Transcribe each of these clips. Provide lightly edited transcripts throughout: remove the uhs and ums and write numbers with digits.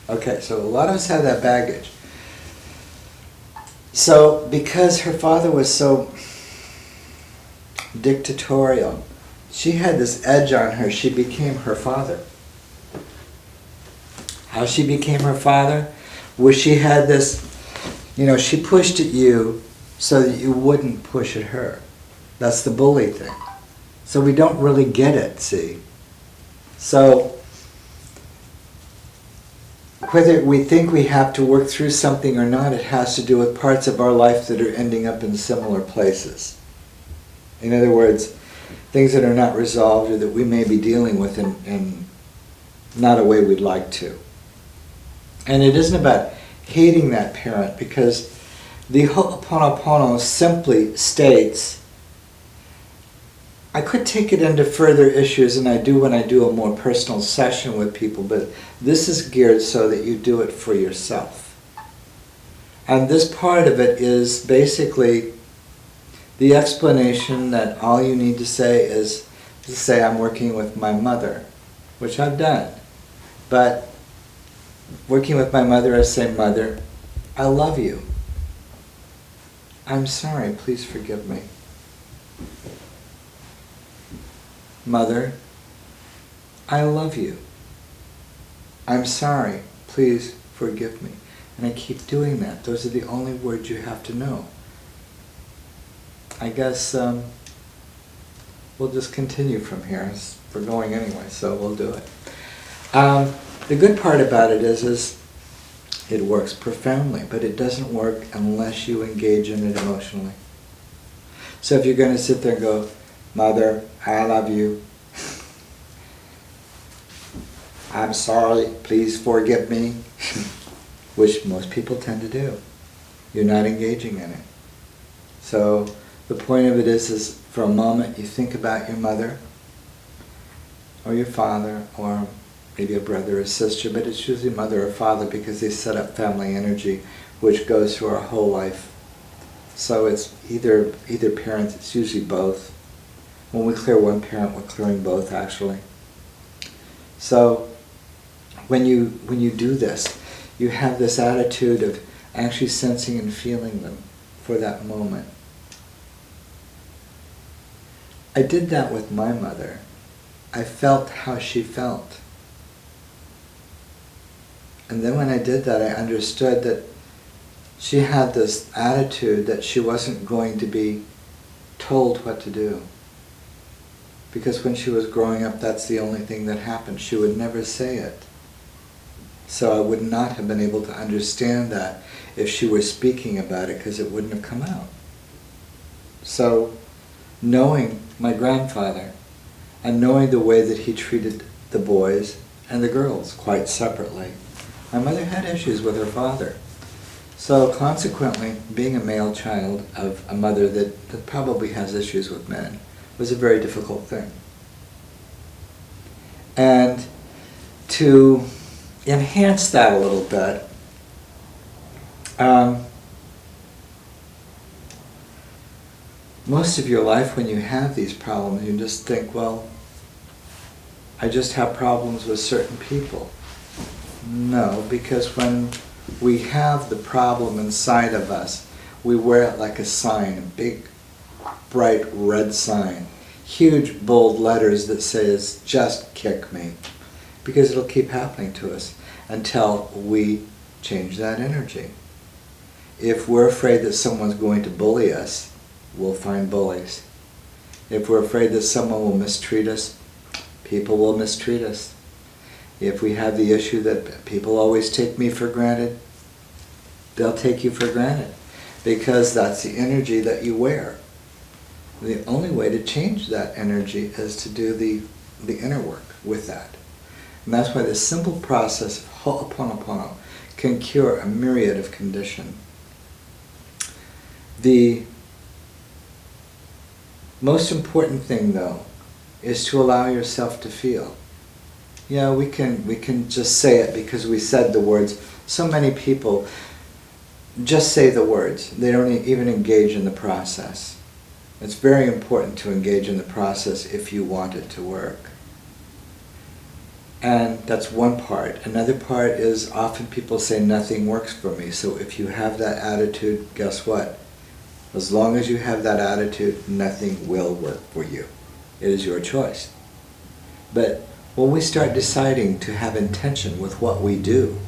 Okay, so a lot of us have that baggage. So because her father was so dictatorial, she had this edge on her. She became her father. How she became her father was she had this, she pushed at you so that you wouldn't push at her. That's the bully thing. So we don't really get it, see? So whether we think we have to work through something or not, it has to do with parts of our life that are ending up in similar places. In other words, things that are not resolved or that we may be dealing with in not a way we'd like to. And it isn't about hating that parent, because the Ho'oponopono simply states, I could take it into further issues, and I do when I do a more personal session with people, but this is geared so that you do it for yourself. And this part of it is basically the explanation that all you need to say is to say, I'm working with my mother, which I've done. But working with my mother, I say, Mother, I love you. I'm sorry, please forgive me. Mother, I love you. I'm sorry, please forgive me. And I keep doing that. Those are the only words you have to know. I guess we'll just continue from here. We're going anyway, so we'll do it. The good part about it is it works profoundly, but it doesn't work unless you engage in it emotionally. So if you're going to sit there and go, Mother, I love you. I'm sorry, please forgive me, which most people tend to do. You're not engaging in it. So the point of it is for a moment you think about your mother or your father or maybe a brother or sister, but it's usually mother or father because they set up family energy which goes through our whole life. So it's either parent, it's usually both. When we clear one parent, we're clearing both actually. So when you do this, you have this attitude of actually sensing and feeling them for that moment. I did that with my mother. I felt how she felt. And then when I did that, I understood that she had this attitude that she wasn't going to be told what to do. Because when she was growing up, that's the only thing that happened. She would never say it. So I would not have been able to understand that if she were speaking about it, because it wouldn't have come out. So knowing my grandfather and knowing the way that he treated the boys and the girls quite separately, my mother had issues with her father. So consequently, being a male child of a mother that probably has issues with men was a very difficult thing. And to enhance that a little bit, most of your life when you have these problems, you just think, well, I just have problems with certain people. No, because when we have the problem inside of us, we wear it like a sign, a big, bright red sign, huge bold letters that says, just kick me. Because it'll keep happening to us until we change that energy. If we're afraid that someone's going to bully us, we'll find bullies. If we're afraid that someone will mistreat us, people will mistreat us. If we have the issue that people always take me for granted, they'll take you for granted. Because that's the energy that you wear. The only way to change that energy is to do the inner work with that. And that's why the simple process of Ho'oponopono can cure a myriad of conditions. The most important thing, though, is to allow yourself to feel. Yeah, we can just say it because we said the words. So many people just say the words. They don't even engage in the process. It's very important to engage in the process if you want it to work. And that's one part. Another part is often people say nothing works for me. So if you have that attitude, guess what? As long as you have that attitude, nothing will work for you. It is your choice. But when we start deciding to have intention with what we do,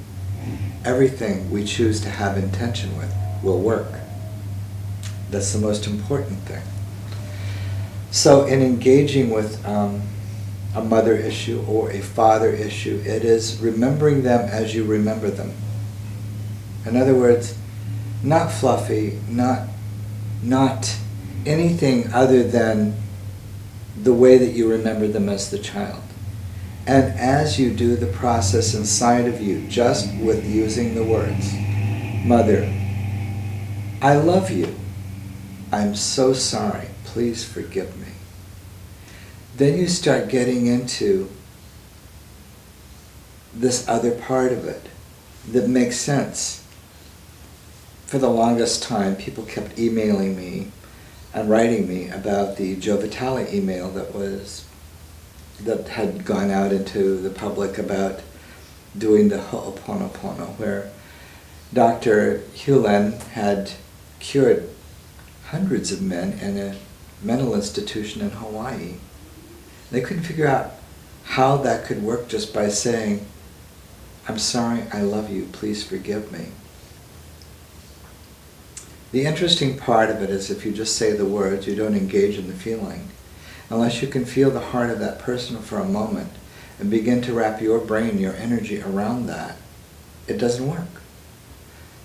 everything we choose to have intention with will work. That's the most important thing. So in engaging with a mother issue or a father issue, it is remembering them as you remember them. In other words, not fluffy, not anything other than the way that you remember them as the child. And as you do the process inside of you, just with using the words, Mother, I love you. I'm so sorry. Please forgive me. Then you start getting into this other part of it that makes sense. For the longest time, people kept emailing me and writing me about the Joe Vitale email that had gone out into the public about doing the Ho'oponopono, where Dr. Huna had cured hundreds of men in a mental institution in Hawaii. They couldn't figure out how that could work just by saying, I'm sorry, I love you, please forgive me. The interesting part of it is if you just say the words, you don't engage in the feeling. Unless you can feel the heart of that person for a moment and begin to wrap your brain, your energy around that, it doesn't work.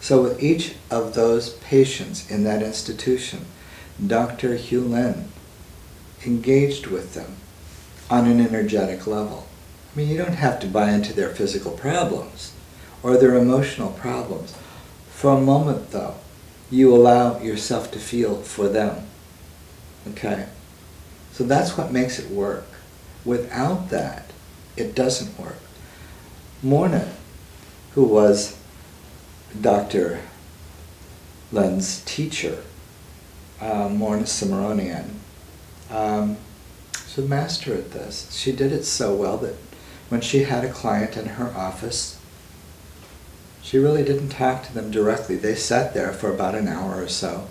So with each of those patients in that institution, Dr. Huna engaged with them on an energetic level. I mean, you don't have to buy into their physical problems or their emotional problems. For a moment, though, you allow yourself to feel for them. Okay? So that's what makes it work. Without that, it doesn't work. Morna, who was Dr. Len's teacher, Morna Cimarronian, she's a master at this. She did it so well that when she had a client in her office, she really didn't talk to them directly. They sat there for about an hour or so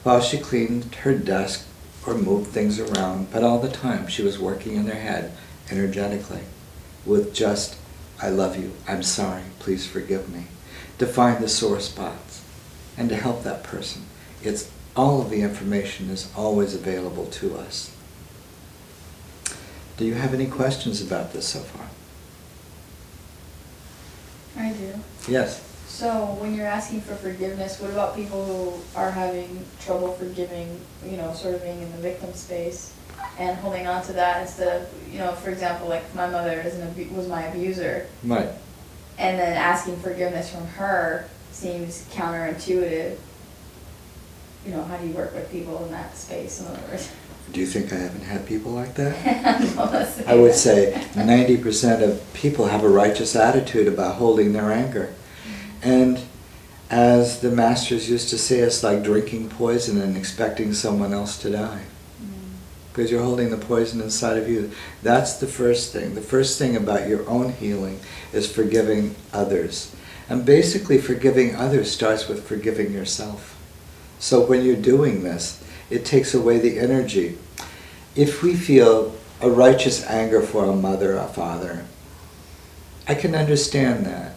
while she cleaned her desk or moved things around, but all the time she was working in their head energetically with just, I love you, I'm sorry, please forgive me, to find the sore spots and to help that person. It's all of the information is always available to us. Do you have any questions about this so far? I do. Yes. So when you're asking for forgiveness, what about people who are having trouble forgiving, sort of being in the victim space and holding on to that instead of, for example, like my mother was my abuser. Right. And then asking forgiveness from her seems counterintuitive. How do you work with people in that space, in other words? Do you think I haven't had people like that? I would say 90% of people have a righteous attitude about holding their anger. And as the masters used to say, it's like drinking poison and expecting someone else to die. Because you're holding the poison inside of you. That's the first thing. The first thing about your own healing is forgiving others. And basically forgiving others starts with forgiving yourself. So when you're doing this, it takes away the energy. If we feel a righteous anger for a mother or father, I can understand that.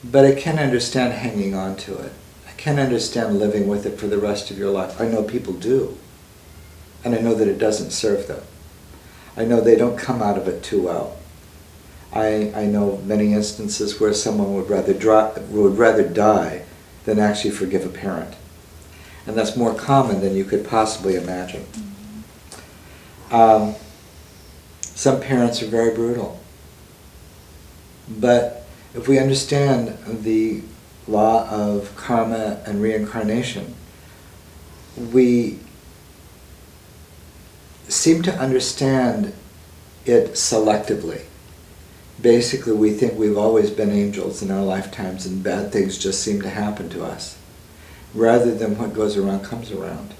But I can't understand hanging on to it. I can't understand living with it for the rest of your life. I know people do. And I know that it doesn't serve them. I know they don't come out of it too well. I know many instances where someone would rather die than actually forgive a parent. And that's more common than you could possibly imagine. Some parents are very brutal. But if we understand the law of karma and reincarnation, we seem to understand it selectively. Basically, we think we've always been angels in our lifetimes and bad things just seem to happen to us, rather than what goes around comes around.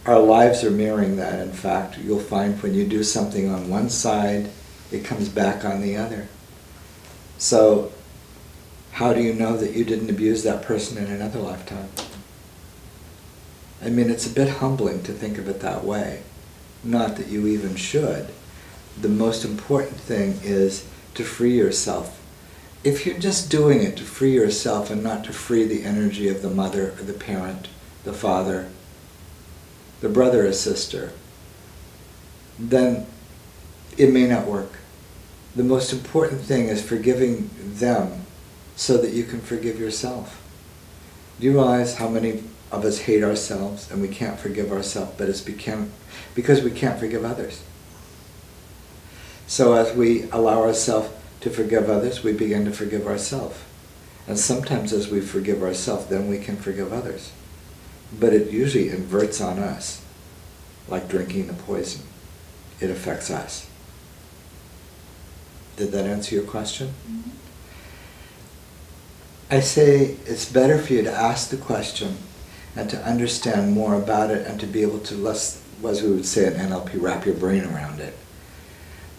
Our lives are mirroring that. In fact, you'll find when you do something on one side it comes back on the other. So, how do you know that you didn't abuse that person in another lifetime? I mean, it's a bit humbling to think of it that way. Not that you even should. The most important thing is to free yourself. If you're just doing it to free yourself and not to free the energy of the mother or the parent, the father, the brother or sister, then it may not work. The most important thing is forgiving them so that you can forgive yourself. Do you realize how many of us hate ourselves and we can't forgive ourselves, but it's because we can't forgive others. So as we allow ourselves to forgive others, we begin to forgive ourselves. And sometimes as we forgive ourselves, then we can forgive others. But it usually inverts on us, like drinking the poison. It affects us. Did that answer your question? Mm-hmm. I say it's better for you to ask the question and to understand more about it and to be able to, less, as we would say in NLP, wrap your brain around it.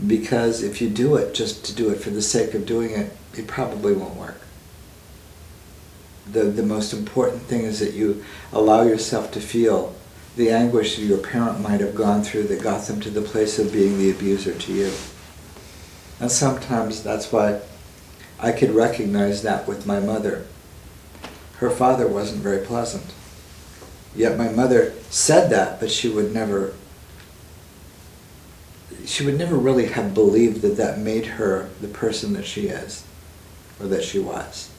Because if you do it just to do it for the sake of doing it, it probably won't work. The most important thing is that you allow yourself to feel the anguish that your parent might have gone through that got them to the place of being the abuser to you. And sometimes that's why I could recognize that with my mother. Her father wasn't very pleasant. Yet my mother said that, but she would never really have believed that that made her the person that she is, or that she was.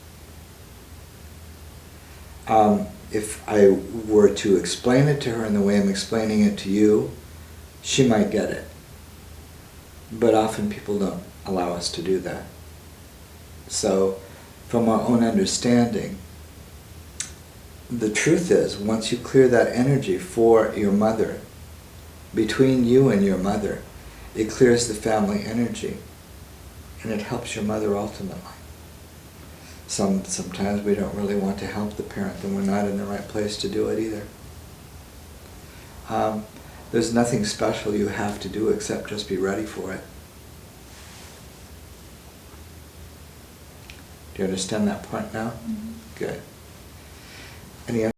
If I were to explain it to her in the way I'm explaining it to you, she might get it. But often people don't allow us to do that. So, from our own understanding, the truth is, once you clear that energy for your mother, between you and your mother, it clears the family energy, and it helps your mother ultimately. Sometimes we don't really want to help the parent, and we're not in the right place to do it either. There's nothing special you have to do except just be ready for it. Do you understand that point now? Mm-hmm. Good. Any